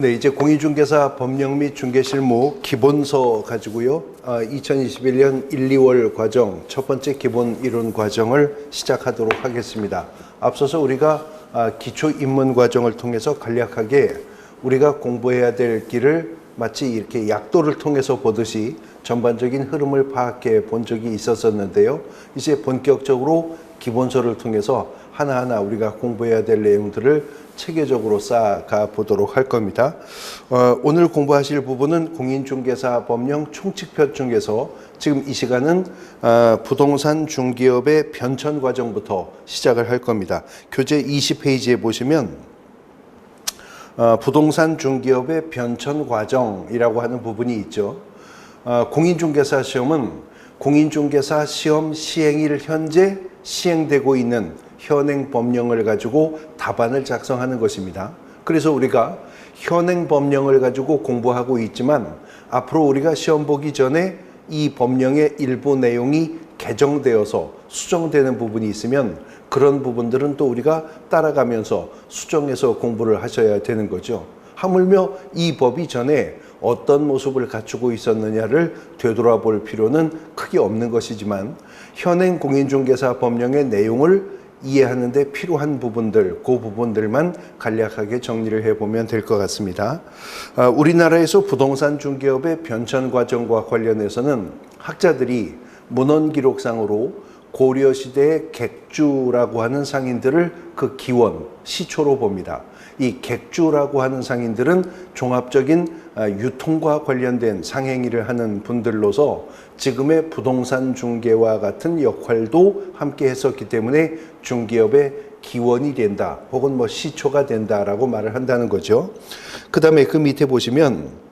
네, 이제 공인중개사 법령 및 중개실무 기본서 가지고요. 2021년 1, 2월 과정 첫 번째 기본 이론 과정을 시작하도록 하겠습니다. 앞서서 우리가 기초 입문 과정을 통해서 간략하게 우리가 공부해야 될 길을 마치 이렇게 약도를 통해서 보듯이 전반적인 흐름을 파악해 본 적이 있었는데요. 이제 본격적으로 기본서를 통해서 하나하나 우리가 공부해야 될 내용들을 체계적으로 쌓아가 보도록 할 겁니다. 오늘 공부하실 부분은 공인중개사 법령 총칙표 중에서 지금 이 시간은 부동산 중개업의 변천 과정부터 시작을 할 겁니다. 교재 20페이지에 보시면 부동산 중개업의 변천 과정이라고 하는 부분이 있죠. 공인중개사 시험은 공인중개사 시험 시행일 현재 시행되고 있는 현행 법령을 가지고 답안을 작성하는 것입니다. 그래서 우리가 현행 법령을 가지고 공부하고 있지만 앞으로 우리가 시험 보기 전에 이 법령의 일부 내용이 개정되어서 수정되는 부분이 있으면 그런 부분들은 또 우리가 따라가면서 수정해서 공부를 하셔야 되는 거죠. 하물며 이 법이 전에 어떤 모습을 갖추고 있었느냐를 되돌아볼 필요는 크게 없는 것이지만 현행 공인중개사 법령의 내용을 이해하는 데 필요한 부분들, 그 부분들만 간략하게 정리를 해보면 될 것 같습니다. 우리나라에서 부동산 중개업의 변천 과정과 관련해서는 학자들이 문헌 기록상으로 고려시대의 객주라고 하는 상인들을 그 기원, 시초로 봅니다. 이 객주라고 하는 상인들은 종합적인 유통과 관련된 상행위를 하는 분들로서 지금의 부동산 중개와 같은 역할도 함께 했었기 때문에 중개업의 기원이 된다 혹은 뭐 시초가 된다라고 말을 한다는 거죠. 그 다음에 그 밑에 보시면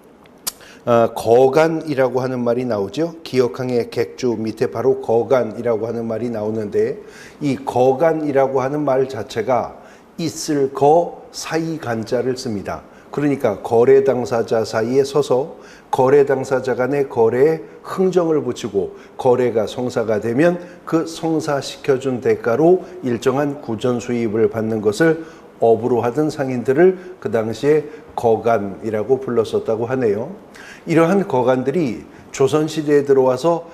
거간이라고 하는 말이 나오죠. 기역항의 객주 밑에 바로 거간이라고 하는 말이 나오는데 이 거간이라고 하는 말 자체가 있을 거 사이 간자를 씁니다. 그러니까 거래 당사자 사이에 서서 거래 당사자 간의 거래에 흥정을 붙이고 거래가 성사가 되면 그 성사시켜준 대가로 일정한 구전 수입을 받는 것을 업으로 하던 상인들을 그 당시에 거간이라고 불렀었다고 하네요. 이러한 거간들이 조선시대에 들어와서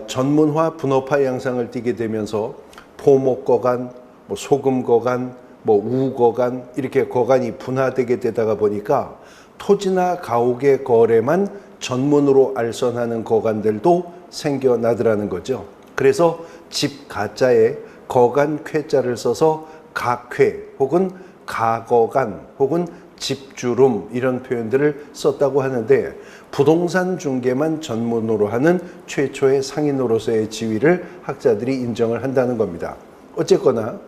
전문화, 분업화 양상을 띠게 되면서 포목거간, 소금거간, 우거간 이렇게 거간이 분화되게 되다가 보니까 토지나 가옥의 거래만 전문으로 알선하는 거간들도 생겨나더라는 거죠. 그래서 집 가자에 거간 쾌자를 써서 가쾌 혹은 가거간 혹은 집주름 이런 표현들을 썼다고 하는데 부동산 중개만 전문으로 하는 최초의 상인으로서의 지위를 학자들이 인정을 한다는 겁니다. 어쨌거나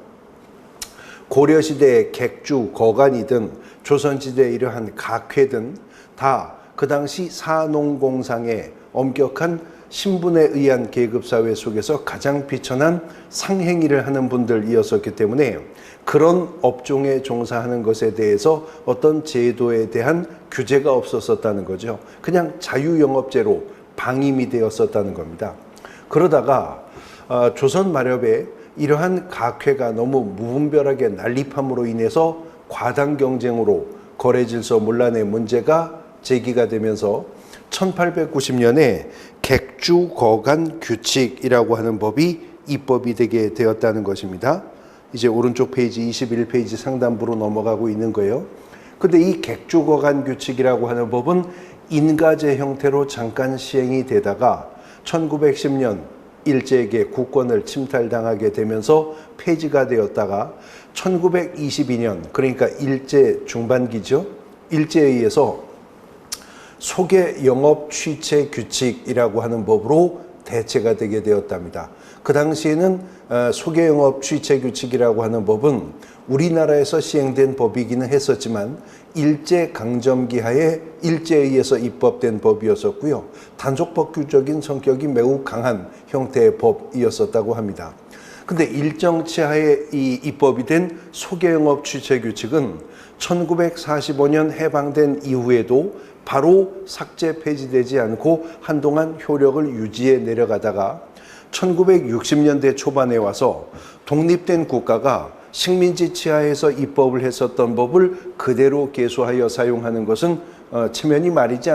고려시대의 객주, 거간이든 조선시대의 이러한 각회든 다 그 당시 사농공상의 엄격한 신분에 의한 계급사회 속에서 가장 비천한 상행위를 하는 분들이었었기 때문에 그런 업종에 종사하는 것에 대해서 어떤 제도에 대한 규제가 없었었다는 거죠. 그냥 자유영업제로 방임이 되었었다는 겁니다. 그러다가 조선 마렵에 이러한 각회가 너무 무분별하게 난립함으로 인해서 과당 경쟁으로 거래 질서 문란의 문제가 제기가 되면서 1890년에 객주 거간 규칙이라고 하는 법이 입법이 되게 되었다는 것입니다. 이제 오른쪽 페이지 21페이지 상단부로 넘어가고 있는 거예요. 근데 이 객주 거간 규칙이라고 하는 법은 인가제 형태로 잠깐 시행이 되다가 1910년 일제에게 국권을 침탈당하게 되면서 폐지가 되었다가 1922년 그러니까 일제 중반기죠. 일제에 의해서 소개영업 취체 규칙이라고 하는 법으로 대체가 되게 되었답니다. 그 당시에는 소개영업 취체 규칙이라고 하는 법은 우리나라에서 시행된 법이기는 했었지만 일제강점기 하에 일제에 의해서 입법된 법이었었고요. 단속법규적인 성격이 매우 강한 형태의 법이었었다고 합니다. 근데 일정치 하에 이 입법이 된 소개영업 취체 규칙은 1945년 해방된 이후에도 바로 삭제 폐지되지 않고 한동안 효력을 유지해 내려가다가 1960년대 초반에 와서 독립된 국가가 식민지 치하에서 입법을 했었던 법을 그대로 계수하여 사용하는 것은 체면이 말이지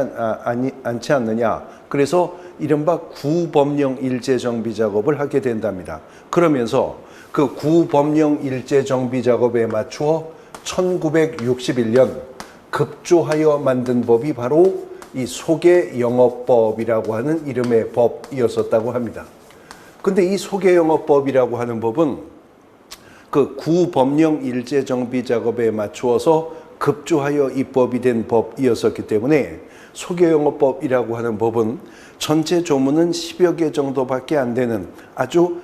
않지 않느냐. 그래서 이른바 구법령 일제 정비 작업을 하게 된답니다. 그러면서 그 구법령 일제 정비 작업에 맞추어 1961년 급조하여 만든 법이 바로 이 소개영업법이라고 하는 이름의 법이었었다고 합니다. 근데 이 소개영업법이라고 하는 법은 그 구법령 일제 정비 작업에 맞추어서 급조하여 입법이 된 법이었었기 때문에 소개영업법이라고 하는 법은 전체 조문은 10여 개 정도밖에 안 되는 아주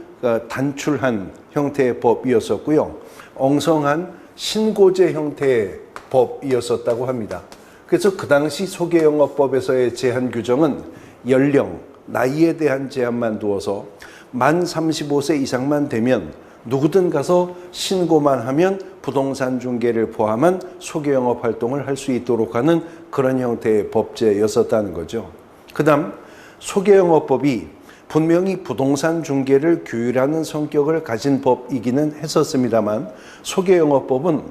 단출한 형태의 법이었었고요. 엉성한 신고제 형태의 법이었었다고 합니다. 그래서 그 당시 소개영업법에서의 제한 규정은 연령, 나이에 대한 제한만 두어서 만 35세 이상만 되면 누구든 가서 신고만 하면 부동산 중개를 포함한 소개영업 활동을 할 수 있도록 하는 그런 형태의 법제였었다는 거죠. 그 다음 소개영업법이 분명히 부동산 중개를 규율하는 성격을 가진 법이기는 했었습니다만 소개영업법은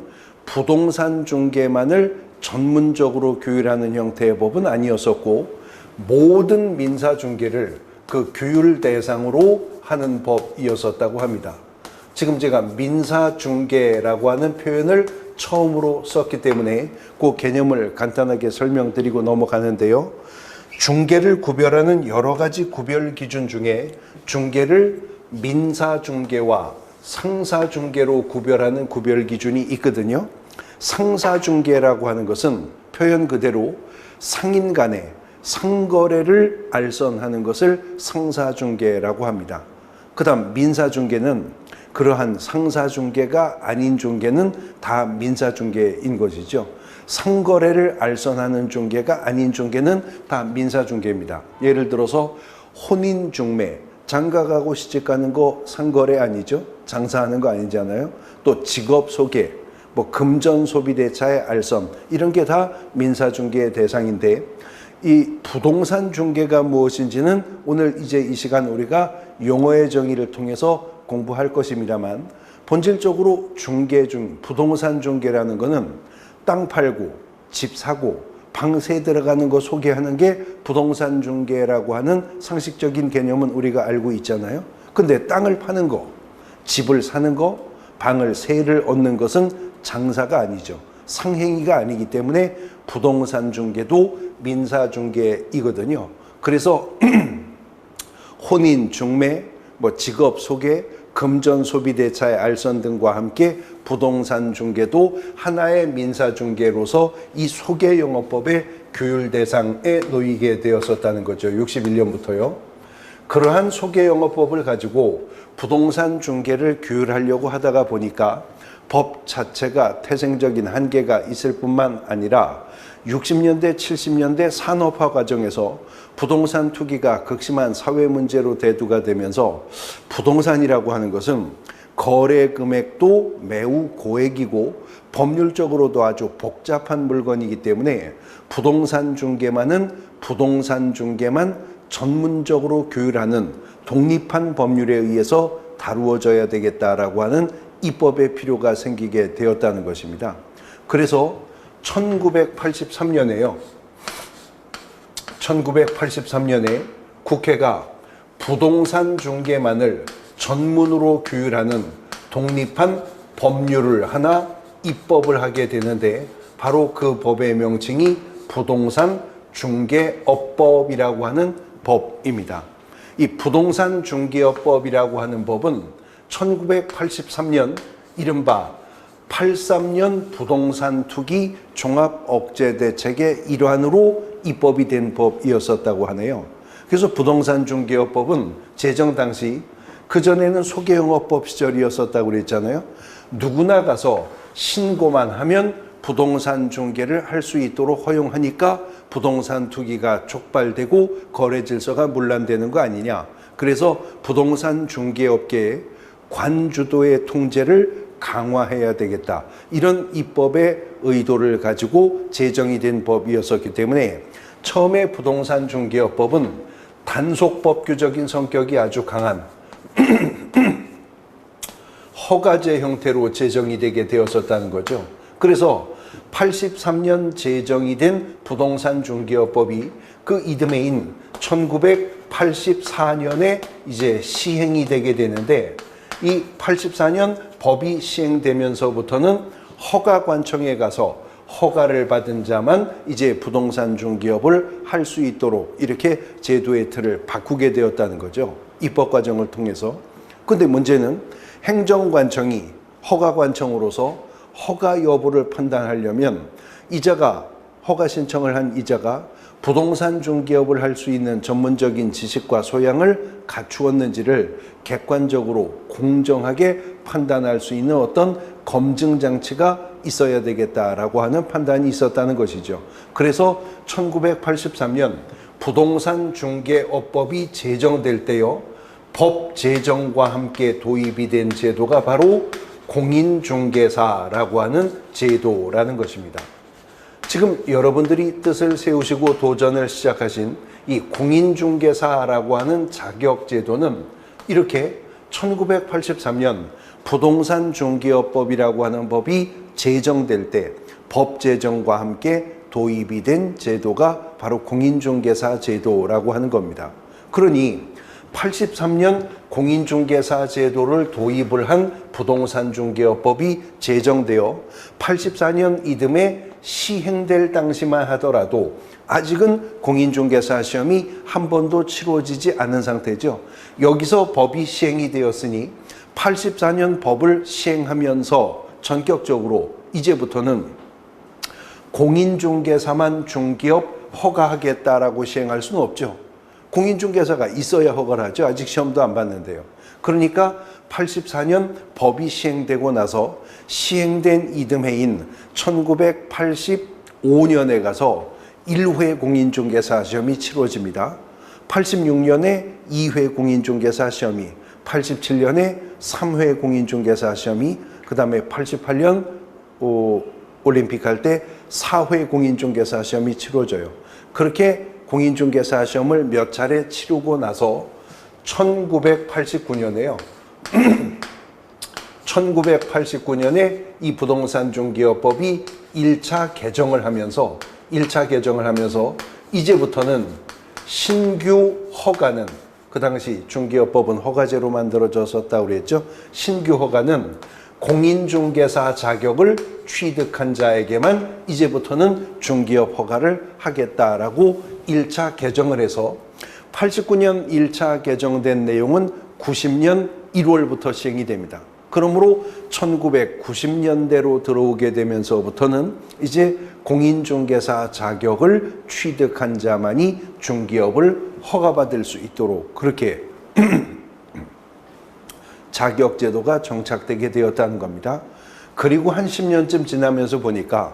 부동산 중개만을 전문적으로 규율하는 형태의 법은 아니었었고 모든 민사 중개를 그 규율 대상으로 하는 법이었었다고 합니다. 지금 제가 민사 중개라고 하는 표현을 처음으로 썼기 때문에 그 개념을 간단하게 설명드리고 넘어가는데요. 중개를 구별하는 여러 가지 구별 기준 중에 중개를 민사 중개와 상사 중개로 구별하는 구별 기준이 있거든요. 상사 중개라고 하는 것은 표현 그대로 상인 간의 상거래를 알선하는 것을 상사 중개라고 합니다. 그다음 민사 중개는 그러한 상사 중개가 아닌 중개는 다 민사 중개인 것이죠. 상거래를 알선하는 중개가 아닌 중개는 다 민사 중개입니다. 예를 들어서 혼인 중매, 장가가고 시집가는 거 상거래 아니죠? 장사하는 거 아니잖아요. 또 직업 소개, 뭐 금전 소비대차의 알선 이런 게 다 민사 중개의 대상인데 이 부동산 중개가 무엇인지는 오늘 이제 이 시간 우리가 용어의 정의를 통해서 공부할 것입니다만 본질적으로 중개 중 부동산 중개라는 거는 땅 팔고 집 사고 방 세 들어가는 거 소개하는 게 부동산 중개라고 하는 상식적인 개념은 우리가 알고 있잖아요. 근데 땅을 파는 거, 집을 사는 거, 방을 세를 얻는 것은 장사가 아니죠. 상행위가 아니기 때문에 부동산 중개도 민사 중개이거든요. 그래서 혼인 중매, 뭐 직업 소개, 금전 소비대차의 알선 등과 함께 부동산 중개도 하나의 민사 중개로서 이 소개영업법의 규율 대상에 놓이게 되었었다는 거죠. 61년부터요. 그러한 소개영업법을 가지고 부동산 중개를 규율하려고 하다가 보니까 법 자체가 태생적인 한계가 있을 뿐만 아니라 60년대, 70년대 산업화 과정에서 부동산 투기가 극심한 사회 문제로 대두가 되면서 부동산이라고 하는 것은 거래 금액도 매우 고액이고 법률적으로도 아주 복잡한 물건이기 때문에 부동산 중개만 전문적으로 규율하는 독립한 법률에 의해서 다루어져야 되겠다라고 하는 입법의 필요가 생기게 되었다는 것입니다. 그래서 1983년에 국회가 부동산 중개만을 전문으로 규율하는 독립한 법률을 하나 입법을 하게 되는데 바로 그 법의 명칭이 부동산 중개업법이라고 하는 법입니다. 이 부동산 중개업법이라고 하는 법은 1983년 이른바 83년 부동산 투기 종합 억제 대책의 일환으로 입법이 된 법이었었다고 하네요. 그래서 부동산 중개업법은 제정 당시 그전에는 소개영업법 시절이었었다고 그랬잖아요. 누구나 가서 신고만 하면 부동산 중개를 할 수 있도록 허용하니까 부동산 투기가 촉발되고 거래 질서가 문란되는 거 아니냐. 그래서 부동산 중개업계의 관주도의 통제를 강화해야 되겠다. 이런 입법의 의도를 가지고 제정이 된 법이었었기 때문에 처음에 부동산 중개업법은 단속 법규적인 성격이 아주 강한 허가제 형태로 제정이 되게 되었었다는 거죠. 그래서 83년 제정이 된 부동산 중개업법이 그 이듬해인 1984년에 이제 시행이 되게 되는데, 이 84년 법이 시행되면서부터는 허가관청에 가서 허가를 받은 자만 이제 부동산 중개업을 할 수 있도록 이렇게 제도의 틀을 바꾸게 되었다는 거죠. 입법 과정을 통해서. 근데 문제는 행정관청이 허가관청으로서 허가 여부를 판단하려면 이자가, 허가 신청을 한 이자가 부동산 중개업을 할 수 있는 전문적인 지식과 소양을 갖추었는지를 객관적으로 공정하게 판단할 수 있는 어떤 검증 장치가 있어야 되겠다라고 하는 판단이 있었다는 것이죠. 그래서 1983년 부동산 중개업법이 제정될 때요, 법 제정과 함께 도입이 된 제도가 바로 공인중개사라고 하는 제도라는 것입니다. 지금 여러분들이 뜻을 세우시고 도전을 시작하신 이 공인중개사라고 하는 자격제도는 이렇게 1983년 부동산 중개업법이라고 하는 법이 제정될 때 법 제정과 함께 도입이 된 제도가 바로 공인중개사 제도라고 하는 겁니다. 그러니 83년 공인중개사 제도를 도입을 한 부동산 중개업법이 제정되어 84년 이듬해 시행될 당시만 하더라도 아직은 공인중개사 시험이 한 번도 치러지지 않은 상태죠. 여기서 법이 시행이 되었으니 84년 법을 시행하면서 전격적으로 이제부터는 공인중개사만 중개업 허가하겠다라고 시행할 수는 없죠. 공인중개사가 있어야 허가를 하죠. 아직 시험도 안 봤는데요. 그러니까 84년 법이 시행되고 나서 시행된 이듬해인 1985년에 가서 1회 공인중개사 시험이 치러집니다. 86년에 2회 공인중개사 시험이, 87년에 3회 공인중개사 시험이, 그 다음에 88년 올림픽 할 때 4회 공인중개사 시험이 치러져요. 그렇게 공인중개사 시험을 몇 차례 치르고 나서 1989년에요. 1989년에 이 부동산 중개업법이 1차 개정을 하면서 이제부터는 신규 허가는, 그 당시 중개업법은 허가제로 만들어졌었다고 그랬죠. 신규 허가는 공인중개사 자격을 취득한 자에게만 이제부터는 중개업 허가를 하겠다라고 1차 개정을 해서 89년 1차 개정된 내용은 90년 1월부터 시행이 됩니다. 그러므로 1990년대로 들어오게 되면서부터는 이제 공인중개사 자격을 취득한 자만이 중개업을 허가받을 수 있도록 그렇게 자격제도가 정착되게 되었다는 겁니다. 그리고 한 10년쯤 지나면서 보니까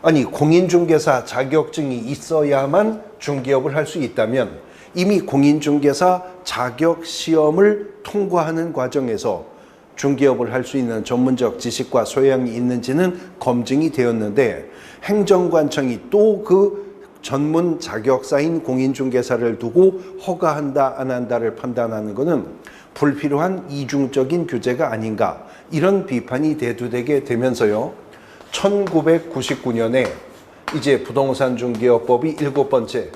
아니 공인중개사 자격증이 있어야만 중개업을 할 수 있다면 이미 공인중개사 자격시험을 통과하는 과정에서 중개업을 할 수 있는 전문적 지식과 소양이 있는지는 검증이 되었는데 행정관청이 또 그 전문 자격사인 공인중개사를 두고 허가한다 안 한다를 판단하는 것은 불필요한 이중적인 규제가 아닌가, 이런 비판이 대두되게 되면서요, 1999년에 이제 부동산 중개업법이 7번째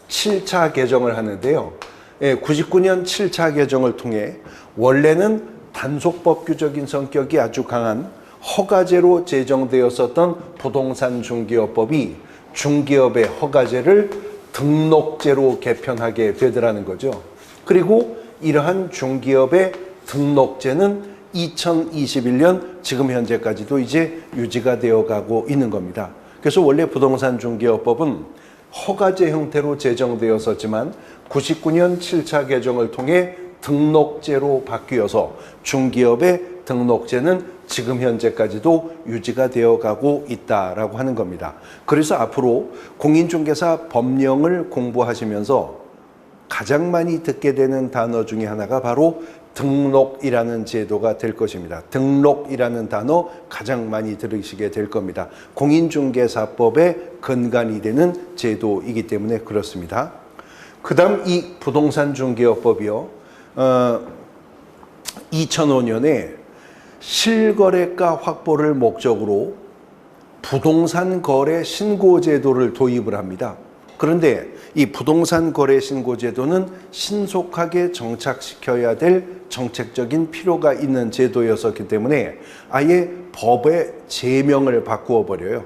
7차 개정을 하는데요. 99년 7차 개정을 통해 원래는 단속법규적인 성격이 아주 강한 허가제로 제정되었었던 부동산 중개업법이 중개업의 허가제를 등록제로 개편하게 되더라는 거죠. 그리고 이러한 중개업의 등록제는 2021년 지금 현재까지도 이제 유지가 되어 가고 있는 겁니다. 그래서 원래 부동산 중개업법은 허가제 형태로 제정되었었지만 99년 7차 개정을 통해 등록제로 바뀌어서 중개업의 등록제는 지금 현재까지도 유지가 되어 가고 있다라고 하는 겁니다. 그래서 앞으로 공인중개사 법령을 공부하시면서 가장 많이 듣게 되는 단어 중에 하나가 바로 등록이라는 제도가 될 것입니다. 등록이라는 단어 가장 많이 들으시게 될 겁니다. 공인중개사법의 근간이 되는 제도이기 때문에 그렇습니다. 그 다음 이 부동산 중개업법이요. 2005년에 실거래가 확보를 목적으로 부동산 거래 신고 제도를 도입을 합니다. 그런데 이 부동산 거래 신고 제도는 신속하게 정착시켜야 될 정책적인 필요가 있는 제도였었기 때문에 아예 법의 제명을 바꾸어 버려요.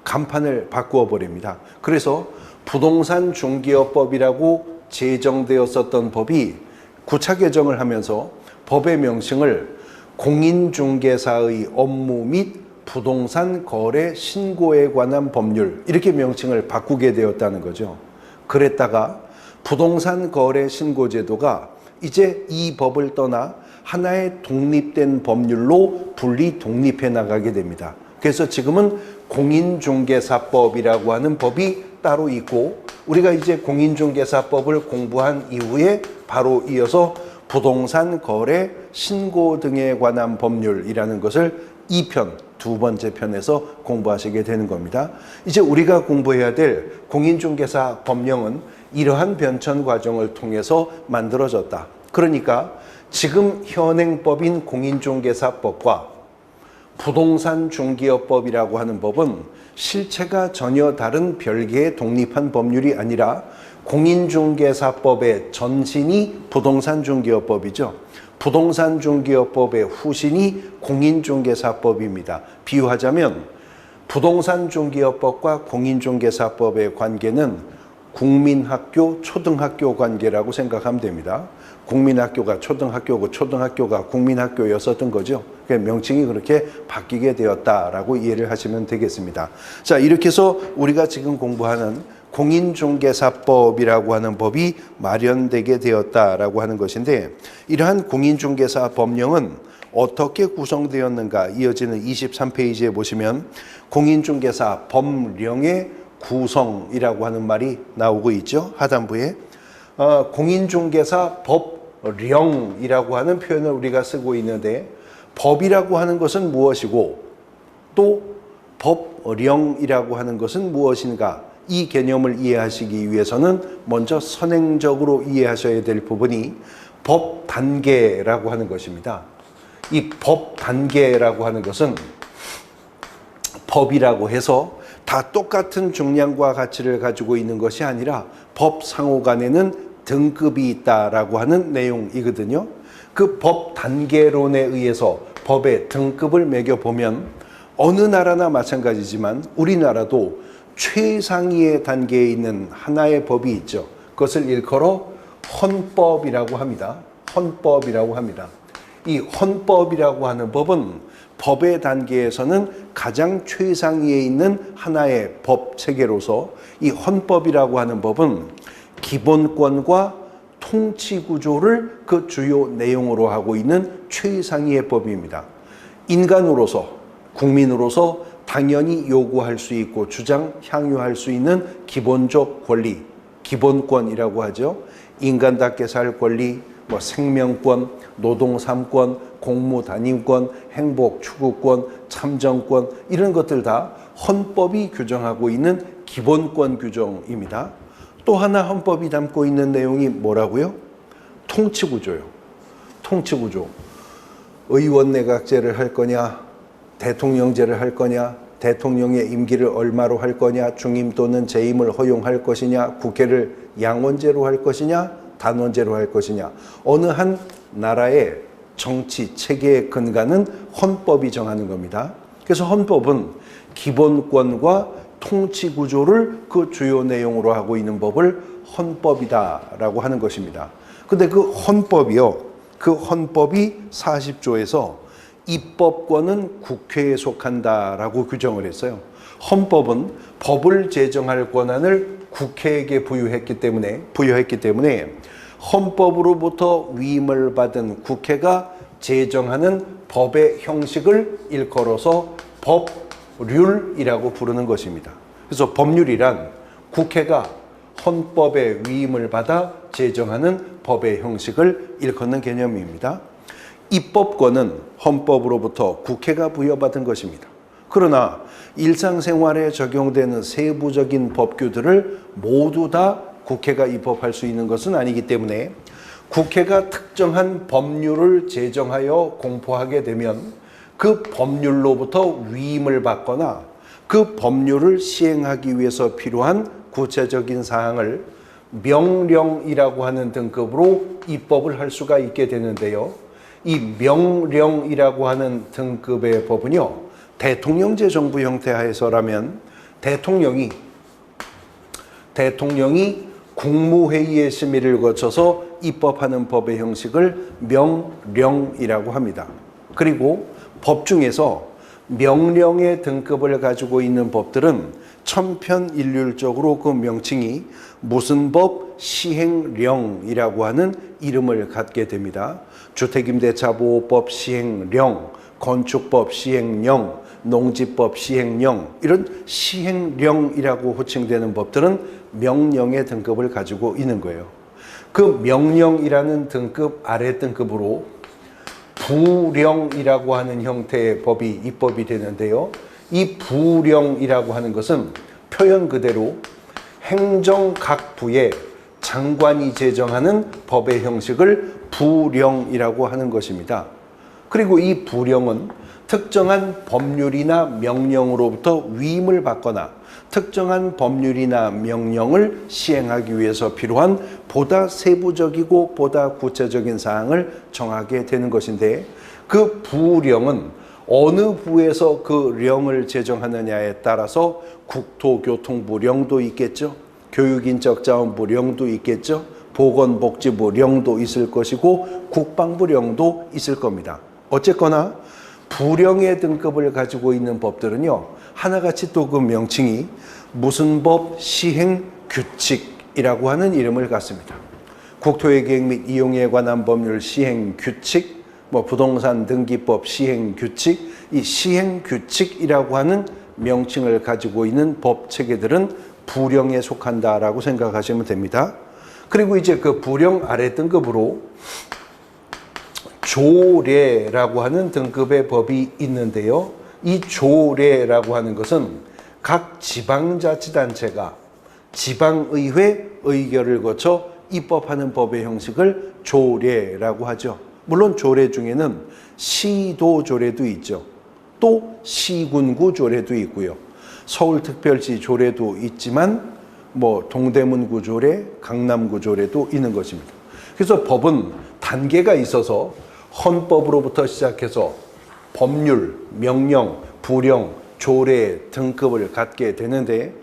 간판을 바꾸어 버립니다. 그래서 부동산 중개업법이라고 제정되었었던 법이 9차 개정을 하면서 법의 명칭을 공인중개사의 업무 및 부동산 거래 신고에 관한 법률 이렇게 명칭을 바꾸게 되었다는 거죠. 그랬다가 부동산 거래 신고 제도가 이제 이 법을 떠나 하나의 독립된 법률로 분리 독립해 나가게 됩니다. 그래서 지금은 공인중개사법이라고 하는 법이 따로 있고 우리가 이제 공인중개사법을 공부한 이후에 바로 이어서 부동산 거래 신고 등에 관한 법률이라는 것을 2편, 두 번째 편에서 공부하시게 되는 겁니다. 이제 우리가 공부해야 될 공인중개사 법령은 이러한 변천 과정을 통해서 만들어졌다. 그러니까 지금 현행법인 공인중개사법과 부동산 중개업법이라고 하는 법은 실체가 전혀 다른 별개의 독립한 법률이 아니라 공인중개사법의 전신이 부동산 중개업법이죠. 부동산 중개업법의 후신이 공인중개사법입니다. 비유하자면 부동산 중개업법과 공인중개사법의 관계는 국민학교, 초등학교 관계라고 생각하면 됩니다. 국민학교가 초등학교고 초등학교가 국민학교였었던 거죠. 명칭이 그렇게 바뀌게 되었다라고 이해를 하시면 되겠습니다. 자, 이렇게 해서 우리가 지금 공부하는 공인중개사법이라고 하는 법이 마련되게 되었다라고 하는 것인데 이러한 공인중개사 법령은 어떻게 구성되었는가 이어지는 23페이지에 보시면 공인중개사 법령의 구성이라고 하는 말이 나오고 있죠. 하단부에 공인중개사 법령이라고 하는 표현을 우리가 쓰고 있는데 법이라고 하는 것은 무엇이고 또 법령이라고 하는 것은 무엇인가 이 개념을 이해하시기 위해서는 먼저 선행적으로 이해하셔야 될 부분이 법 단계라고 하는 것입니다. 이 법 단계라고 하는 것은 법이라고 해서 다 똑같은 중량과 가치를 가지고 있는 것이 아니라 법 상호간에는 등급이 있다라고 하는 내용이거든요. 그 법 단계론에 의해서 법의 등급을 매겨보면 어느 나라나 마찬가지지만 우리나라도 최상위의 단계에 있는 하나의 법이 있죠. 그것을 일컬어 헌법이라고 합니다. 헌법이라고 합니다. 이 헌법이라고 하는 법은 법의 단계에서는 가장 최상위에 있는 하나의 법 체계로서 이 헌법이라고 하는 법은 기본권과 통치 구조를 그 주요 내용으로 하고 있는 최상위의 법입니다. 인간으로서, 국민으로서 당연히 요구할 수 있고 주장, 향유할 수 있는 기본적 권리, 기본권이라고 하죠. 인간답게 살 권리, 생명권, 노동 3권, 공무 단임권, 행복 추구권, 참정권 이런 것들 다 헌법이 규정하고 있는 기본권 규정입니다. 또 하나 헌법이 담고 있는 내용이 뭐라고요? 통치구조요. 통치구조. 의원 내각제를 할 거냐, 대통령제를 할 거냐, 대통령의 임기를 얼마로 할 거냐, 중임 또는 재임을 허용할 것이냐, 국회를 양원제로 할 것이냐, 단원제로 할 것이냐. 어느 한 나라의 정치 체계의 근간은 헌법이 정하는 겁니다. 그래서 헌법은 기본권과 통치 구조를 그 주요 내용으로 하고 있는 법을 헌법이다라고 하는 것입니다. 근데 그 헌법이요. 그 헌법이 40조에서 입법권은 국회에 속한다라고 규정을 했어요. 헌법은 법을 제정할 권한을 국회에게 부여했기 때문에 헌법으로부터 위임을 받은 국회가 제정하는 법의 형식을 일컬어서 법률이라고 부르는 것입니다. 그래서 법률이란 국회가 헌법의 위임을 받아 제정하는 법의 형식을 일컫는 개념입니다. 입법권은 헌법으로부터 국회가 부여받은 것입니다. 그러나 일상생활에 적용되는 세부적인 법규들을 모두 다 국회가 입법할 수 있는 것은 아니기 때문에 국회가 특정한 법률을 제정하여 공포하게 되면 그 법률로부터 위임을 받거나 그 법률을 시행하기 위해서 필요한 구체적인 사항을 명령이라고 하는 등급으로 입법을 할 수가 있게 되는데요. 이 명령이라고 하는 등급의 법은요, 대통령제 정부 형태 하에서라면 대통령이 국무회의의 심의를 거쳐서 입법하는 법의 형식을 명령이라고 합니다. 그리고 법 중에서 명령의 등급을 가지고 있는 법들은 천편일률적으로 그 명칭이 무슨 법 시행령이라고 하는 이름을 갖게 됩니다. 주택임대차보호법 시행령, 건축법 시행령, 농지법 시행령, 이런 시행령이라고 호칭되는 법들은 명령의 등급을 가지고 있는 거예요. 그 명령이라는 등급 아래 등급으로 부령이라고 하는 형태의 법이 입법이 되는데요. 이 부령이라고 하는 것은 표현 그대로 행정 각 부의 장관이 제정하는 법의 형식을 부령이라고 하는 것입니다. 그리고 이 부령은 특정한 법률이나 명령으로부터 위임을 받거나 특정한 법률이나 명령을 시행하기 위해서 필요한 보다 세부적이고 보다 구체적인 사항을 정하게 되는 것인데, 그 부령은 어느 부에서 그 령을 제정하느냐에 따라서 국토교통부령도 있겠죠. 교육인적자원부령도 있겠죠. 보건복지부령도 있을 것이고 국방부령도 있을 겁니다. 어쨌거나 부령의 등급을 가지고 있는 법들은요, 하나같이 또 그 명칭이 무슨 법 시행규칙이라고 하는 이름을 갖습니다. 국토의 계획 및 이용에 관한 법률 시행규칙, 부동산 등기법 시행규칙, 이 시행규칙이라고 하는 명칭을 가지고 있는 법 체계들은 부령에 속한다라고 생각하시면 됩니다. 그리고 이제 그 부령 아래 등급으로 조례라고 하는 등급의 법이 있는데요. 이 조례라고 하는 것은 각 지방자치단체가 지방의회 의결을 거쳐 입법하는 법의 형식을 조례라고 하죠. 물론 조례 중에는 시도조례도 있죠. 또 시군구 조례도 있고요. 서울특별시 조례도 있지만 동대문구 조례, 강남구 조례도 있는 것입니다. 그래서 법은 단계가 있어서 헌법으로부터 시작해서 법률, 명령, 부령, 조례 등급을 갖게 되는데,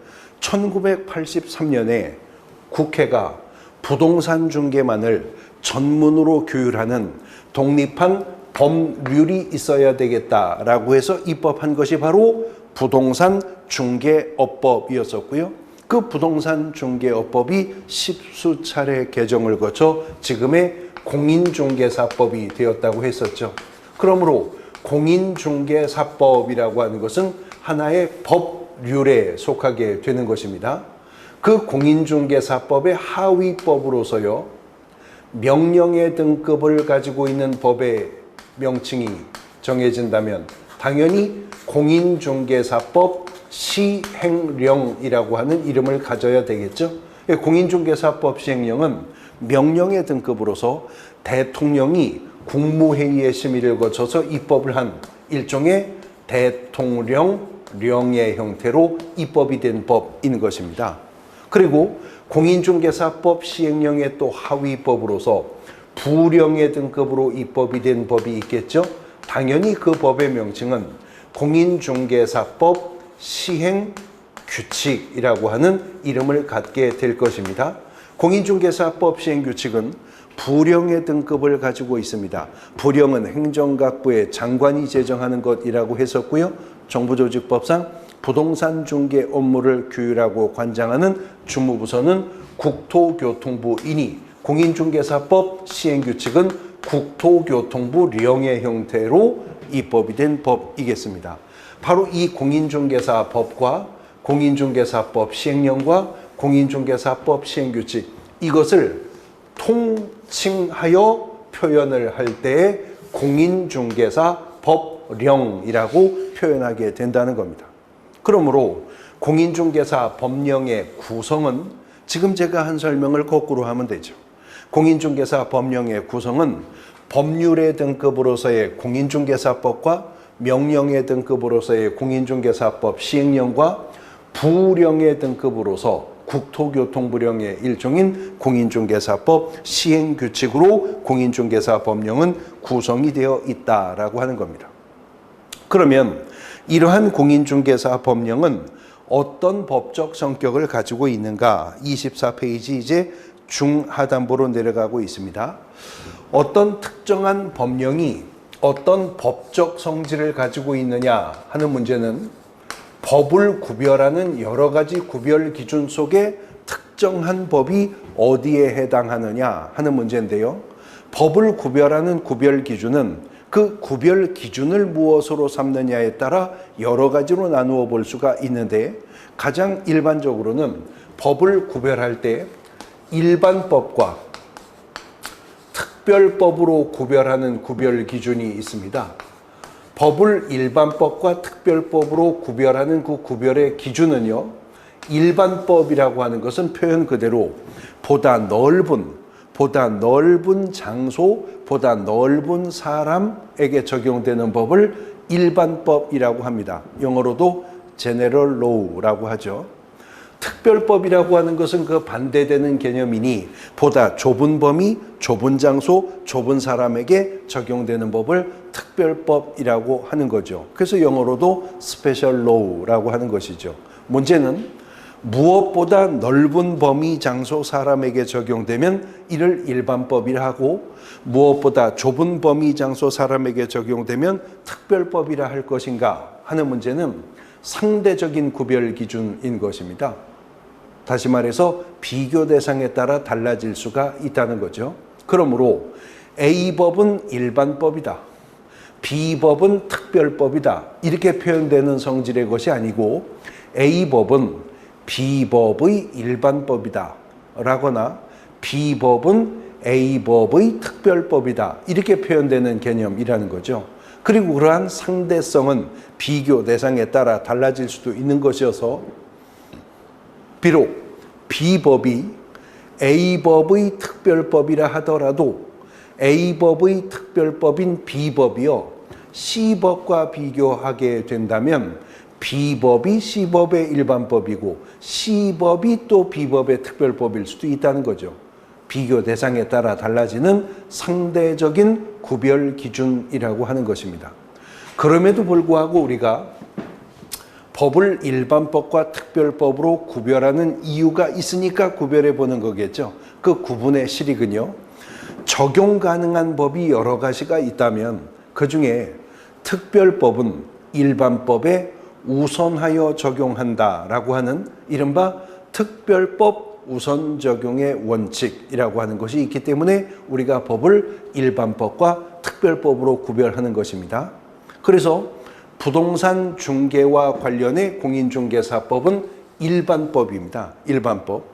1983년에 국회가 부동산 중개만을 전문으로 규율하는 독립한 법률이 있어야 되겠다라고 해서 입법한 것이 바로 부동산 중개업법이었었고요. 그 부동산 중개업법이 십수 차례 개정을 거쳐 지금의 공인중개사법이 되었다고 했었죠. 그러므로 공인중개사법이라고 하는 것은 하나의 법률에 속하게 되는 것입니다. 그 공인중개사법의 하위법으로서요, 명령의 등급을 가지고 있는 법의 명칭이 정해진다면 당연히 공인중개사법 시행령이라고 하는 이름을 가져야 되겠죠. 공인중개사법 시행령은 명령의 등급으로서 대통령이 국무회의의 심의를 거쳐서 입법을 한 일종의 대통령령의 형태로 입법이 된 법인 것입니다. 그리고 공인중개사법 시행령의 또 하위법으로서 부령의 등급으로 입법이 된 법이 있겠죠. 당연히 그 법의 명칭은 공인중개사법 시행규칙이라고 하는 이름을 갖게 될 것입니다. 공인중개사법 시행규칙은 부령의 등급을 가지고 있습니다. 부령은 행정각부의 장관이 제정하는 것이라고 했었고요. 정부조직법상 부동산 중개 업무를 규율하고 관장하는 주무부서는 국토교통부이니 공인중개사법 시행규칙은 국토교통부령의 형태로 입법이 된 법이겠습니다. 바로 이 공인중개사법과 공인중개사법 시행령과 공인중개사법 시행규칙, 이것을 통칭하여 표현을 할 때 공인중개사법령이라고 표현하게 된다는 겁니다. 그러므로 공인중개사 법령의 구성은 지금 제가 한 설명을 거꾸로 하면 되죠. 공인중개사 법령의 구성은 법률의 등급으로서의 공인중개사법과 명령의 등급으로서의 공인중개사법 시행령과 부령의 등급으로서 국토교통부령의 일종인 공인중개사법 시행규칙으로 공인중개사 법령은 구성이 되어 있다라고 하는 겁니다. 그러면 이러한 공인중개사 법령은 어떤 법적 성격을 가지고 있는가? 24페이지 이제 중하단부로 내려가고 있습니다. 어떤 특정한 법령이 어떤 법적 성질을 가지고 있느냐 하는 문제는 법을 구별하는 여러 가지 구별 기준 속에 특정한 법이 어디에 해당하느냐 하는 문제인데요. 법을 구별하는 구별 기준은 그 구별 기준을 무엇으로 삼느냐에 따라 여러 가지로 나누어 볼 수가 있는데 가장 일반적으로는 법을 구별할 때 일반법과 특별법으로 구별하는 구별 기준이 있습니다. 법을 일반법과 특별법으로 구별하는 그 구별의 기준은요, 일반법이라고 하는 것은 표현 그대로 보다 넓은 장소, 보다 넓은 사람에게 적용되는 법을 일반법이라고 합니다. 영어로도 general law라고 하죠. 특별법이라고 하는 것은 그 반대되는 개념이니 보다 좁은 범위, 좁은 장소, 좁은 사람에게 적용되는 법을 특별법이라고 하는 거죠. 그래서 영어로도 special law라고 하는 것이죠. 문제는 무엇보다 넓은 범위, 장소, 사람에게 적용되면 이를 일반법이라 하고 무엇보다 좁은 범위, 장소, 사람에게 적용되면 특별법이라 할 것인가 하는 문제는 상대적인 구별 기준인 것입니다. 다시 말해서 비교 대상에 따라 달라질 수가 있다는 거죠. 그러므로 A법은 일반법이다, B법은 특별법이다 이렇게 표현되는 성질의 것이 아니고 A법은 B법의 일반법이다 라거나 B법은 A법의 특별법이다 이렇게 표현되는 개념이라는 거죠. 그리고 그러한 상대성은 비교 대상에 따라 달라질 수도 있는 것이어서 비록 B법이 A법의 특별법이라 하더라도 A법의 특별법인 B법이요 C법과 비교하게 된다면 B법이 C법의 일반법이고 C법이 또 B법의 특별법일 수도 있다는 거죠. 비교 대상에 따라 달라지는 상대적인 구별 기준이라고 하는 것입니다. 그럼에도 불구하고 우리가 법을 일반법과 특별법으로 구별하는 이유가 있으니까 구별해 보는 거겠죠. 그 구분의 실익은요, 적용 가능한 법이 여러 가지가 있다면 그 중에 특별법은 일반법에 우선하여 적용한다라고 하는 이른바 특별법 우선 적용의 원칙이라고 하는 것이 있기 때문에 우리가 법을 일반법과 특별법으로 구별하는 것입니다. 그래서 부동산 중개와 관련해 공인중개사법은 일반법입니다. 일반법.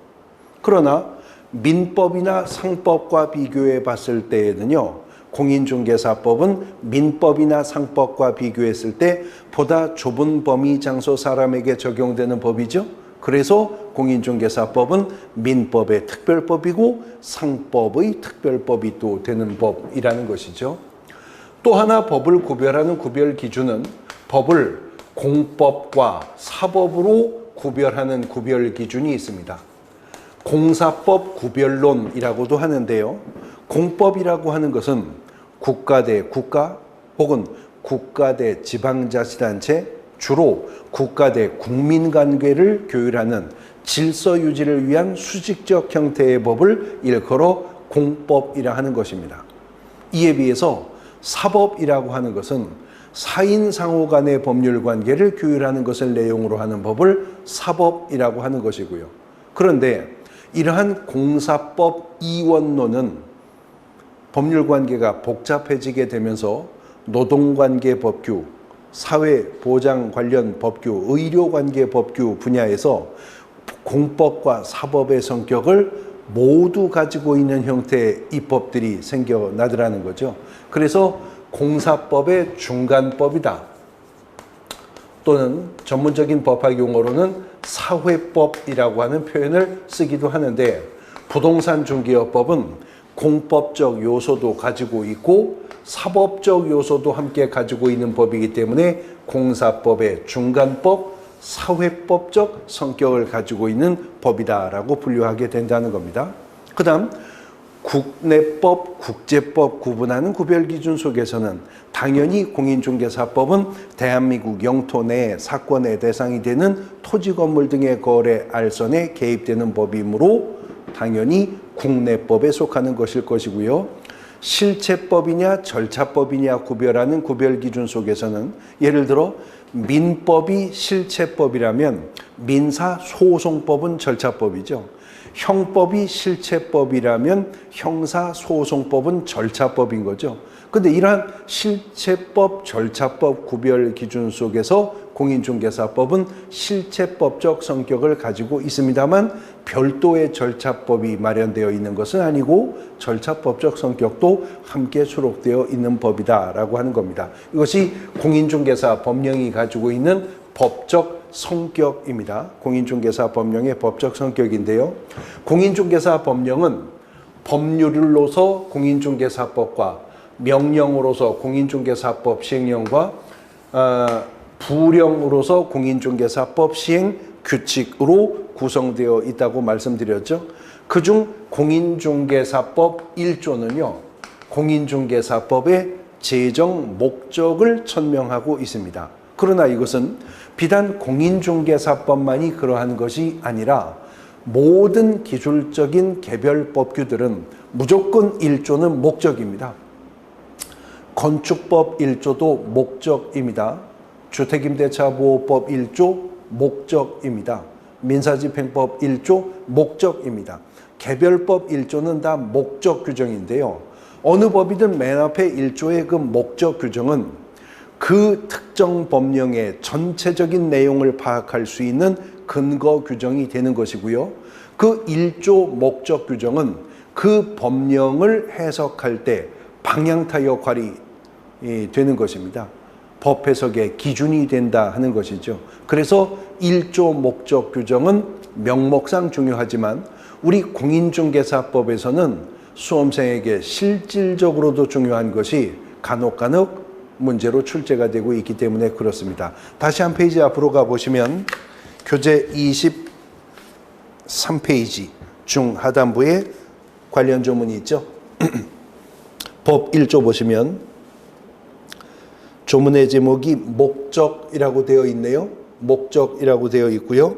그러나 민법이나 상법과 비교해 봤을 때에는요, 공인중개사법은 민법이나 상법과 비교했을 때 보다 좁은 범위, 장소, 사람에게 적용되는 법이죠. 그래서 공인중개사법은 민법의 특별법이고 상법의 특별법이 또 되는 법이라는 것이죠. 또 하나 법을 구별하는 구별 기준은 법을 공법과 사법으로 구별하는 구별 기준이 있습니다. 공사법 구별론이라고도 하는데요. 공법이라고 하는 것은 국가 대 국가 혹은 국가 대 지방자치단체, 주로 국가 대 국민 관계를 교율하는 질서 유지를 위한 수직적 형태의 법을 일컬어 공법이라 하는 것입니다. 이에 비해서 사법이라고 하는 것은 사인 상호 간의 법률 관계를 규율하는 것을 내용으로 하는 법을 사법이라고 하는 것이고요. 그런데 이러한 공사법 이원론은 법률 관계가 복잡해지게 되면서 노동관계 법규, 사회보장 관련 법규, 의료관계 법규 분야에서 공법과 사법의 성격을 모두 가지고 있는 형태의 입법들이 생겨나더라는 거죠. 그래서 공사법의 중간법이다, 또는 전문적인 법학 용어로는 사회법이라고 하는 표현을 쓰기도 하는데, 부동산 중개업법은 공법적 요소도 가지고 있고 사법적 요소도 함께 가지고 있는 법이기 때문에 공사법의 중간법, 사회법적 성격을 가지고 있는 법이다라고 분류하게 된다는 겁니다. 그 다음 국내법, 국제법 구분하는 구별기준 속에서는 당연히 공인중개사법은 대한민국 영토 내 사건의 대상이 되는 토지 건물 등의 거래 알선에 개입되는 법이므로 당연히 국내법에 속하는 것일 것이고요. 실체법이냐 절차법이냐 구별하는 구별기준 속에서는 예를 들어 민법이 실체법이라면 민사소송법은 절차법이죠. 형법이 실체법이라면 형사소송법은 절차법인 거죠. 근데 이러한 실체법, 절차법 구별 기준 속에서 공인중개사법은 실체법적 성격을 가지고 있습니다만 별도의 절차법이 마련되어 있는 것은 아니고 절차법적 성격도 함께 수록되어 있는 법이다라고 하는 겁니다. 이것이 공인중개사 법령이 가지고 있는 법적 성격입니다. 공인중개사 법령의 법적 성격인데요. 공인중개사 법령은 법률로서 공인중개사법과 명령으로서 공인중개사법 시행령과 부령으로서 공인중개사법 시행 규칙으로 구성되어 있다고 말씀드렸죠. 그중 공인중개사법 1조는요. 공인중개사법의 제정 목적을 천명하고 있습니다. 그러나 이것은 비단 공인중개사법만이 그러한 것이 아니라 모든 기술적인 개별 법규들은 무조건 1조는 목적입니다. 건축법 1조도 목적입니다. 주택임대차보호법 1조 목적입니다. 민사집행법 1조 목적입니다. 개별법 1조는 다 목적 규정인데요. 어느 법이든 맨 앞에 1조의 그 목적 규정은 그 특정 법령의 전체적인 내용을 파악할 수 있는 근거 규정이 되는 것이고요. 그 1조 목적 규정은 그 법령을 해석할 때 방향타 역할이 되는 것입니다. 법 해석의 기준이 된다 하는 것이죠. 그래서 1조 목적 규정은 명목상 중요하지만 우리 공인중개사법에서는 수험생에게 실질적으로도 중요한 것이 간혹 문제로 출제가 되고 있기 때문에 그렇습니다. 다시 한 페이지 앞으로 가보시면 교재 23페이지 중 하단부에 관련 조문이 있죠. 법 1조 보시면 조문의 제목이 목적이라고 되어 있네요. 목적이라고 되어 있고요.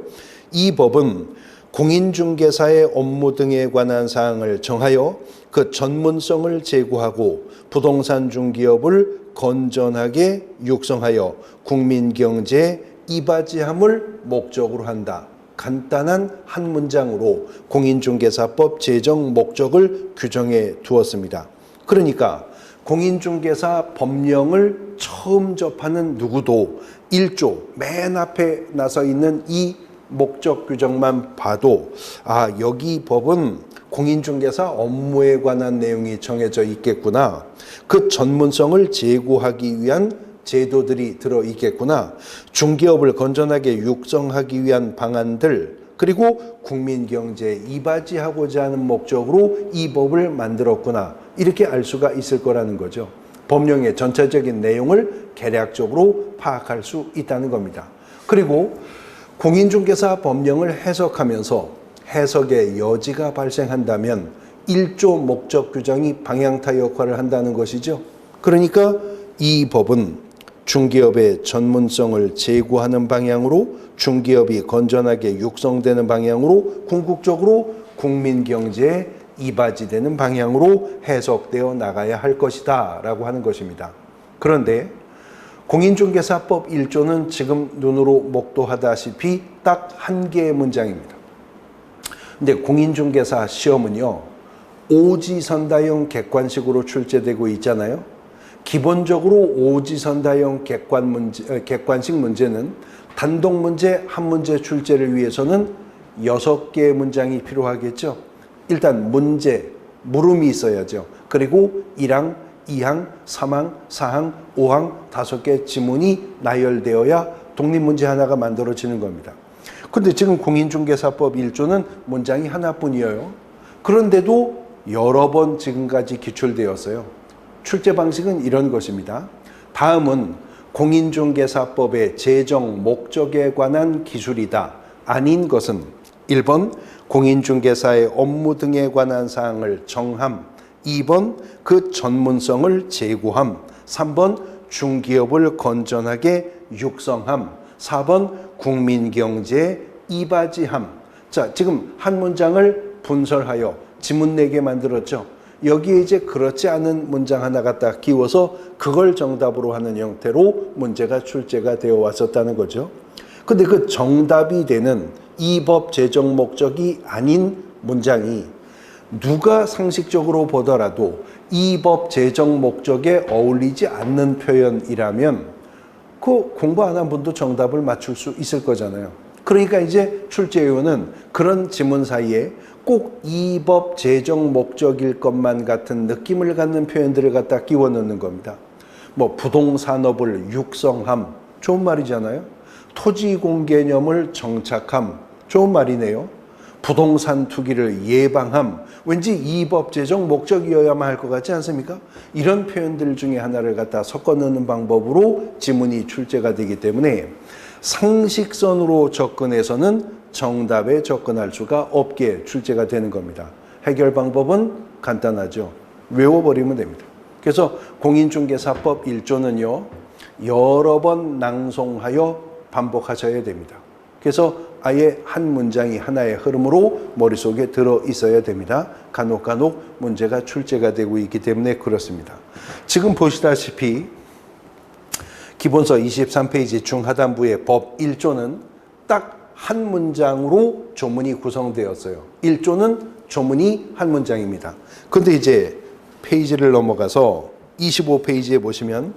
이 법은 공인중개사의 업무 등에 관한 사항을 정하여 그 전문성을 제고하고 부동산 중개업을 건전하게 육성하여 국민경제에 이바지함을 목적으로 한다. 간단한 한 문장으로 공인중개사법 제정 목적을 규정해 두었습니다. 그러니까 공인중개사 법령을 처음 접하는 누구도 1조 맨 앞에 나서 있는 이 목적 규정만 봐도 여기 법은 공인중개사 업무에 관한 내용이 정해져 있겠구나. 그 전문성을 제고하기 위한 제도들이 들어있겠구나. 중개업을 건전하게 육성하기 위한 방안들, 그리고 국민경제에 이바지하고자 하는 목적으로 이 법을 만들었구나. 이렇게 알 수가 있을 거라는 거죠. 법령의 전체적인 내용을 개략적으로 파악할 수 있다는 겁니다. 그리고 공인중개사 법령을 해석하면서 해석의 여지가 발생한다면 1조 목적 규정이 방향타 역할을 한다는 것이죠. 그러니까 이 법은 중개업의 전문성을 제고하는 방향으로, 중개업이 건전하게 육성되는 방향으로, 궁극적으로 국민경제에 이바지되는 방향으로 해석되어 나가야 할 것이다 라고 하는 것입니다. 그런데 공인중개사법 1조는 지금 눈으로 목도하다시피 딱 한 개의 문장입니다. 근데 공인중개사 시험은요, 오지선다형 객관식으로 출제되고 있잖아요. 기본적으로 오지선다형 객관식 문제는 단독 문제 한 문제 출제를 위해서는 6개의 문장이 필요하겠죠. 일단 문제, 물음이 있어야죠. 그리고 1항, 2항, 3항, 4항, 5항 5개 지문이 나열되어야 독립문제 하나가 만들어지는 겁니다. 근데 지금 공인중개사법 1조는 문장이 하나뿐이에요. 그런데도 여러 번 지금까지 기출되었어요. 출제 방식은 이런 것입니다. 다음은 공인중개사법의 제정 목적에 관한 기술이다. 아닌 것은 1번 공인중개사의 업무 등에 관한 사항을 정함, 2번 그 전문성을 제고함, 3번 중기업을 건전하게 육성함, 4번 국민경제에 이바지함. 자, 지금 한 문장을 분설하여 지문 내게 만들었죠. 여기에 이제 그렇지 않은 문장 하나 갖다 끼워서 그걸 정답으로 하는 형태로 문제가 출제가 되어 왔었다는 거죠. 근데 그 정답이 되는 이 법 제정 목적이 아닌 문장이 누가 상식적으로 보더라도 이 법 제정 목적에 어울리지 않는 표현이라면 그 공부 안 한 분도 정답을 맞출 수 있을 거잖아요. 그러니까 이제 출제위원은 그런 지문 사이에 꼭 이 법 제정 목적일 것만 같은 느낌을 갖는 표현들을 갖다 끼워 넣는 겁니다. 뭐 부동산업을 육성함, 좋은 말이잖아요. 토지공개념을 정착함, 좋은 말이네요. 부동산 투기를 예방함, 왠지 이 법 제정 목적이어야만 할 것 같지 않습니까? 이런 표현들 중에 하나를 갖다 섞어 넣는 방법으로 지문이 출제가 되기 때문에 상식선으로 접근해서는 정답에 접근할 수가 없게 출제가 되는 겁니다. 해결 방법은 간단하죠. 외워버리면 됩니다. 그래서 공인중개사법 1조는요, 여러 번 낭송하여 반복하셔야 됩니다. 그래서 아예 한 문장이 하나의 흐름으로 머릿속에 들어 있어야 됩니다. 간혹 문제가 출제가 되고 있기 때문에 그렇습니다. 지금 보시다시피 기본서 23페이지 중하단부의 법 1조는 딱 한 문장으로 조문이 구성되었어요. 1조는 조문이 한 문장입니다. 근데 이제 페이지를 넘어가서 25페이지에 보시면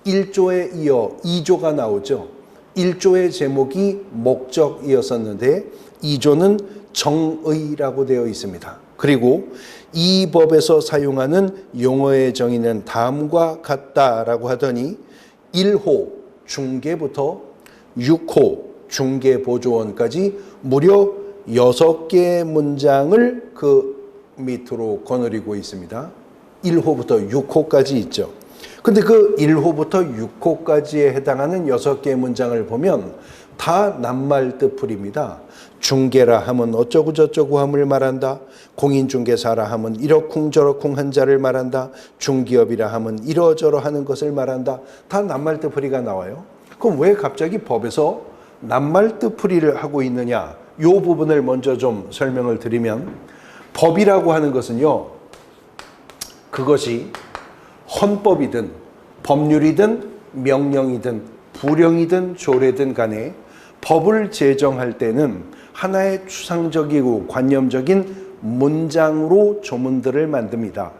1조에 이어 2조가 나오죠. 1조의 제목이 목적이었었는데 2조는 정의라고 되어 있습니다. 그리고 이 법에서 사용하는 용어의 정의는 다음과 같다라고 하더니 1호 중개부터 6호 중개보조원까지 무려 6개의 문장을 그 밑으로 거느리고 있습니다. 1호부터 6호까지 있죠. 근데 그 1호부터 6호까지에 해당하는 6개의 문장을 보면 다 낱말 뜻풀입니다. 중개라 하면 어쩌고 저쩌고 함을 말한다. 공인중개사라 하면 이러쿵 저러쿵 한 자를 말한다. 중기업이라 하면 이러저러 하는 것을 말한다. 다 낱말 뜻풀이가 나와요. 그럼 왜 갑자기 법에서 낱말 뜻풀이를 하고 있느냐? 이 부분을 먼저 좀 설명을 드리면 법이라고 하는 것은요, 그것이 헌법이든 법률이든 명령이든 부령이든 조례든 간에 법을 제정할 때는 하나의 추상적이고 관념적인 문장으로 조문들을 만듭니다.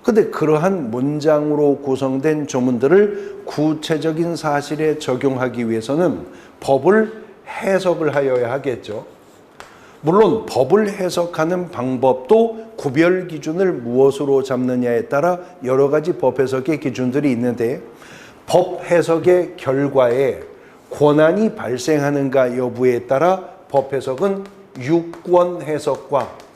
근데 그러한 문장으로 구성된 조문들을 구체적인 사실에 적용하기 위해서는 법을 해석을 하여야 하겠죠. 물론 법을 해석하는 방법도 구별 기준을 무엇으로 잡느냐에 따라 여러 가지 법 해석의 기준들이 있는데 법 해석의 결과에 권한이 발생하는가 여부에 따라 법 해석은 유권 해석과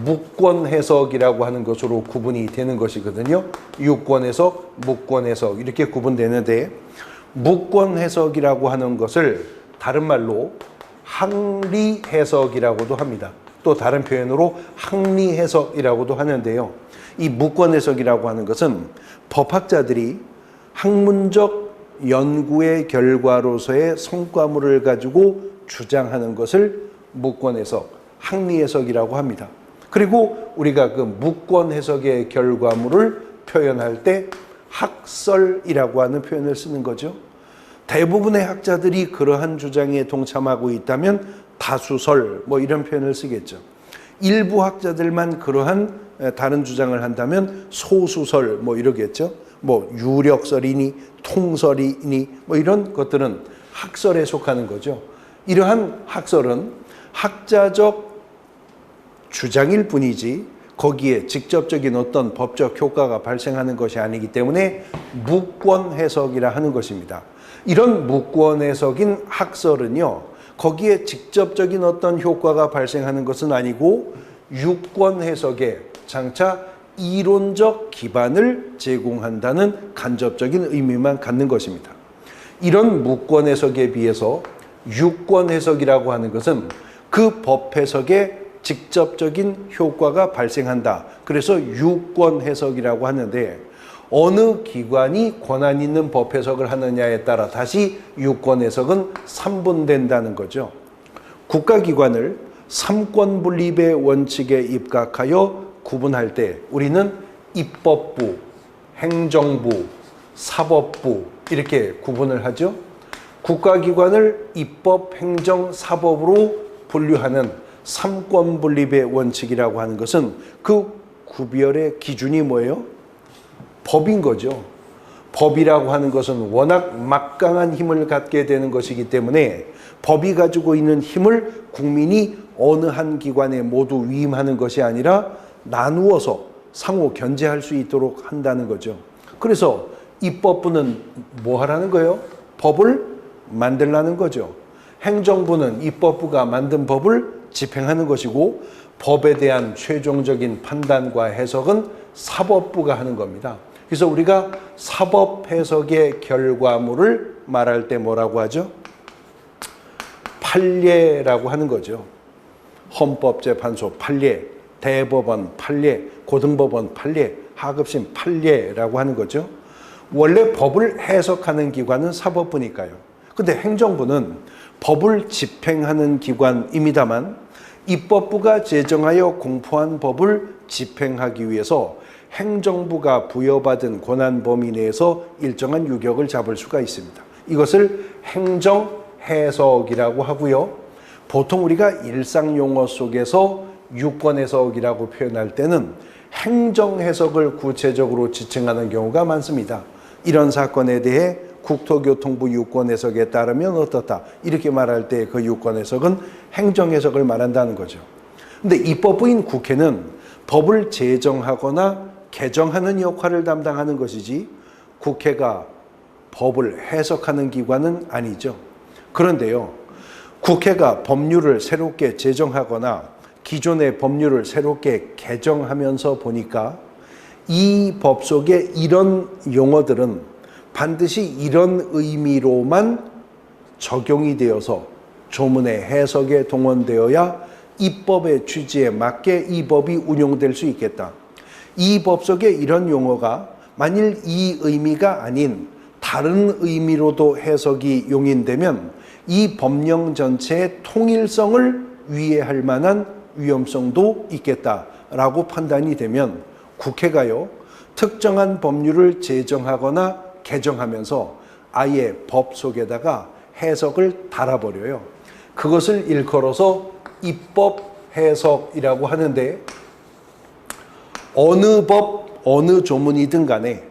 무권 해석이라고 하는 것으로 구분이 되는 것이거든요. 유권 해석, 무권 해석 이렇게 구분되는데 무권 해석이라고 하는 것을 다른 말로 항리 해석이라고도 합니다. 또 다른 표현으로 항리 해석이라고도 하는데요. 이 무권 해석이라고 하는 것은 법학자들이 학문적 연구의 결과로서의 성과물을 가지고 주장하는 것을 무권 해석, 항리 해석이라고 합니다. 그리고 우리가 그 무권 해석의 결과물을 표현할 때 학설이라고 하는 표현을 쓰는 거죠. 대부분의 학자들이 그러한 주장에 동참하고 있다면 다수설 뭐 이런 표현을 쓰겠죠. 일부 학자들만 그러한 다른 주장을 한다면 소수설 뭐 이러겠죠. 뭐 유력설이니 통설이니 뭐 이런 것들은 학설에 속하는 거죠. 이러한 학설은 학자적 주장일 뿐이지 거기에 직접적인 어떤 법적 효과가 발생하는 것이 아니기 때문에 무권 해석이라 하는 것입니다. 이런 무권 해석인 학설은요, 거기에 직접적인 어떤 효과가 발생하는 것은 아니고 유권 해석에 장차 이론적 기반을 제공한다는 간접적인 의미만 갖는 것입니다. 이런 무권 해석에 비해서 유권 해석이라고 하는 것은 그 법 해석에 직접적인 효과가 발생한다. 그래서 유권 해석이라고 하는데 어느 기관이 권한 있는 법 해석을 하느냐에 따라 다시 유권 해석은 삼분된다는 거죠. 국가기관을 삼권 분립의 원칙에 입각하여 구분할 때 우리는 입법부, 행정부, 사법부 이렇게 구분을 하죠. 국가기관을 입법, 행정, 사법으로 분류하는 삼권 분립의 원칙이라고 하는 것은 그 구별의 기준이 뭐예요? 법인 거죠. 법이라고 하는 것은 워낙 막강한 힘을 갖게 되는 것이기 때문에 법이 가지고 있는 힘을 국민이 어느 한 기관에 모두 위임하는 것이 아니라 나누어서 상호 견제할 수 있도록 한다는 거죠. 그래서 입법부는 뭐 하라는 거예요? 법을 만들라는 거죠. 행정부는 입법부가 만든 법을 집행하는 것이고 법에 대한 최종적인 판단과 해석은 사법부가 하는 겁니다. 그래서 우리가 사법 해석의 결과물을 말할 때 뭐라고 하죠? 판례라고 하는 거죠. 헌법재판소 판례, 대법원 판례, 고등법원 판례, 하급심 판례라고 하는 거죠. 원래 법을 해석하는 기관은 사법부니까요. 근데 행정부는 법을 집행하는 기관입니다만 입법부가 제정하여 공포한 법을 집행하기 위해서 행정부가 부여받은 권한 범위 내에서 일정한 유격을 잡을 수가 있습니다. 이것을 행정해석이라고 하고요. 보통 우리가 일상 용어 속에서 유권해석이라고 표현할 때는 행정해석을 구체적으로 지칭하는 경우가 많습니다. 이런 사건에 대해 국토교통부 유권해석에 따르면 어떻다 이렇게 말할 때 그 유권해석은 행정해석을 말한다는 거죠. 근데 입법부인 국회는 법을 제정하거나 개정하는 역할을 담당하는 것이지 국회가 법을 해석하는 기관은 아니죠. 그런데요, 국회가 법률을 새롭게 제정하거나 기존의 법률을 새롭게 개정하면서 보니까 이 법 속에 이런 용어들은 반드시 이런 의미로만 적용이 되어서 조문의 해석에 동원되어야 입법의 취지에 맞게 이 법이 운용될 수 있겠다. 이 법 속에 이런 용어가 만일 이 의미가 아닌 다른 의미로도 해석이 용인되면 이 법령 전체의 통일성을 위해할 만한 위험성도 있겠다라고 판단이 되면 국회가요, 특정한 법률을 제정하거나 개정하면서 아예 법 속에다가 해석을 달아버려요. 그것을 일컬어서 입법 해석이라고 하는데 어느 법, 어느 조문이든 간에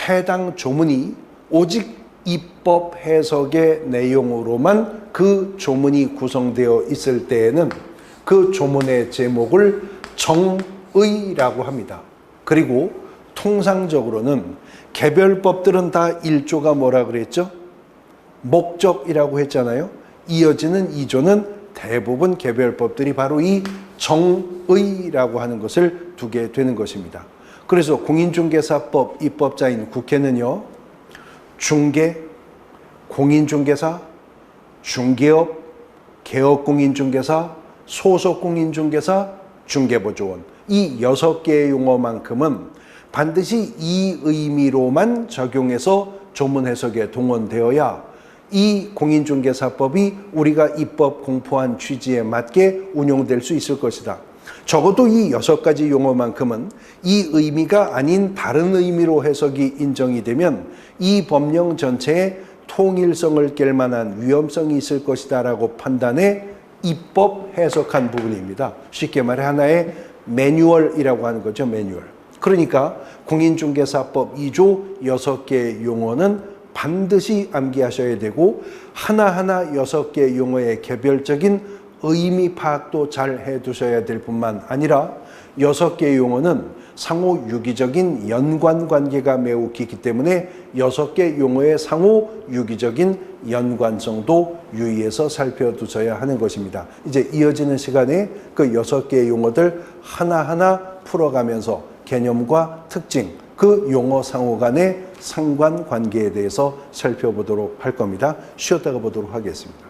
해당 조문이 오직 입법 해석의 내용으로만 그 조문이 구성되어 있을 때에는 그 조문의 제목을 정의라고 합니다. 그리고 통상적으로는 개별법들은 다 1조가 뭐라 그랬죠? 목적이라고 했잖아요. 이어지는 2조는 대부분 개별법들이 바로 이 정의라고 하는 것을 두게 되는 것입니다. 그래서 공인중개사법 입법자인 국회는요, 중개, 공인중개사, 중개업, 개업공인중개사, 소속공인중개사, 중개보조원 이 6개의 용어만큼은 반드시 이 의미로만 적용해서 조문 해석에 동원되어야 이 공인중개사법이 우리가 입법 공포한 취지에 맞게 운용될 수 있을 것이다. 적어도 이 6가지 용어만큼은 이 의미가 아닌 다른 의미로 해석이 인정이 되면 이 법령 전체에 통일성을 깰 만한 위험성이 있을 것이다 라고 판단해 입법 해석한 부분입니다. 쉽게 말해 하나의 매뉴얼이라고 하는 거죠. 매뉴얼. 그러니까 공인중개사법 2조 6개의 용어는 반드시 암기하셔야 되고 하나하나 6개 용어의 개별적인 의미 파악도 잘 해두셔야 될 뿐만 아니라 6개의 용어는 상호 유기적인 연관 관계가 매우 깊기 때문에 6개 용어의 상호 유기적인 연관성도 유의해서 살펴두셔야 하는 것입니다. 이제 이어지는 시간에 그 6개의 용어들 하나하나 풀어가면서 개념과 특징, 그 용어 상호 간의 상관관계에 대해서 살펴보도록 할 겁니다. 쉬었다가 보도록 하겠습니다.